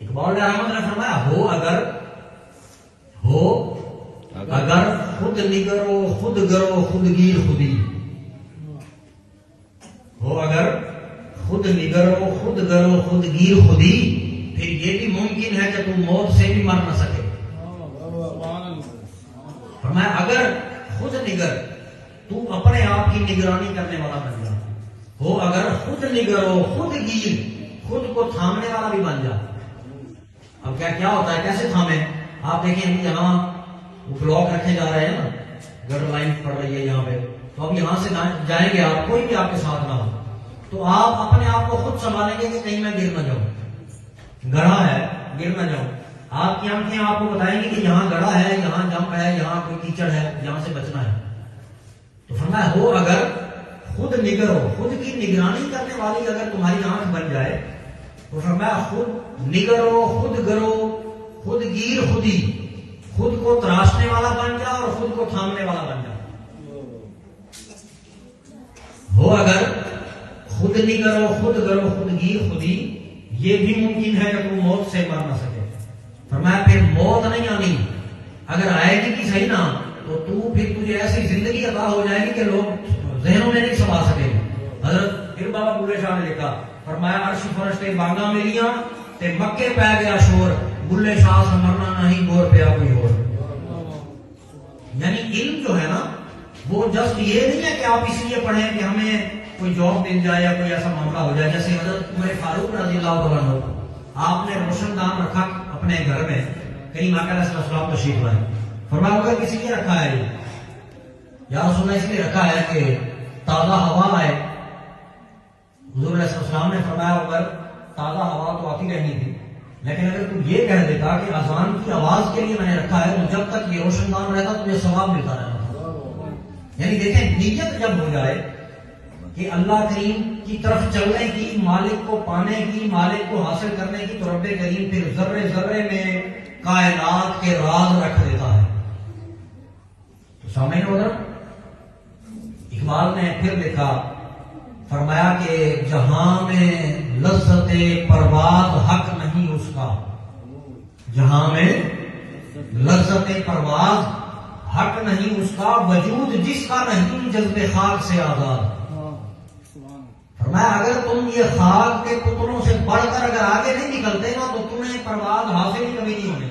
اقبال احمد نے فرمایا ہو اگر خود نگرو خود گرو خودگیر خودی، ہو اگر خود نگرو خود گرو خودگیر خودی، پھر یہ بھی ممکن ہے کہ تم موت سے بھی مر نہ سکے۔ فرمایا اگر خود نگر، تو اپنے آپ کی نگرانی کرنے والا بن جا، ہو اگر خود نگرو خود گیر، خود کو تھامنے والا بھی بن جا۔ اب کیا ہوتا ہے، کیسے تھامے؟ آپ دیکھیں یہاں بلاک رکھے جا رہے ہیں نا، گٹر لائن پڑ رہی ہے یہاں پہ، تو اب یہاں سے جائیں گے آپ، کوئی بھی آپ کے ساتھ نہ ہو، تو آپ اپنے آپ کو خود سنبھالیں گے کہ کہیں میں گر نہ جاؤں، گڑھا ہے گر نہ جاؤں۔ آپ کی آنکھیں آپ کو بتائیں گی کہ یہاں گڑھا ہے، یہاں جمپ ہے، یہاں کوئی کیچڑ ہے، یہاں سے بچنا ہے۔ تو فرمایا ہو اگر خود نگر ہو، خود کی نگرانی کرنے والی اگر تمہاری آنکھ بن جائے، تو فرمایا خود نگر ہو خود گرو خود گیر خودی، خود کو تراشنے والا بن جا اور خود کو تھامنے والا بن جا۔ ہو اگر خود نگر ہو خود گرو خود گیر خودی، یہ بھی ممکن ہے کہ تم موت سے مر نہ سکے۔ فرمایا پھر موت نہیں آنی، اگر آئے گی بھی صحیح نا، تو پھر تجھے ایسی زندگی عطا ہو جائے گی کہ لوگ ذہنوں میں نہیں سما سکیں گے۔ حضرت پھر بابا بلے شاہ نے لکھا، فرمایا عرش فرشتے بانگا میلیاں تے مکے پہ گیا شور، بلے شاہ سے مرنا نہیں گور پیا کوئی اور۔ یعنی علم جو ہے نا، وہ جسٹ یہ نہیں ہے کہ آپ اس لیے پڑھیں کہ ہمیں کوئی جاب مل جائے یا کوئی ایسا معاملہ ہو جائے۔ جیسے حضرت عمر فاروق رضی اللہ عنہ، آپ نے روشن دان رکھا اپنے گھر میں، کہیں آقا علیہ السلام تشریف لائے، فرمایا اگر کسی لیے رکھا ہے یا رسول اللہ اس لیے رکھا ہے کہ تازہ ہوا آئے۔ حضور علیہ السلام نے فرمایا اگر تازہ ہوا تو آتی رہنی تھی، لیکن اگر تم یہ کہہ دیتا کہ اذان کی آواز کے لیے میں نے رکھا ہے، تو جب تک یہ روشن دان رہتا تمہیں ثواب ملتا رہتا تھا۔ یعنی دیکھیں نیت جب ہو جائے کہ اللہ کریم کی طرف چلنے کی، مالک کو پانے کی، مالک کو حاصل کرنے کی، تو رب کریم پھر ذرے ذرے میں کائنات کے راز رکھ دیتا ہے۔ تو سامعین ادھر اقبال نے پھر لکھا، فرمایا کہ جہاں میں لذت پرواز حق نہیں اس کا، جہاں میں لذت پرواز حق نہیں اس کا، وجود جس کا نہیں جذب خاک سے آزاد۔ فرمایا اگر تم یہ خاک کے پتلوں سے بڑھ کر اگر آگے نہیں نکلتے نا، تو تمہیں پرواز حاصل ہی کبھی نہیں ہونے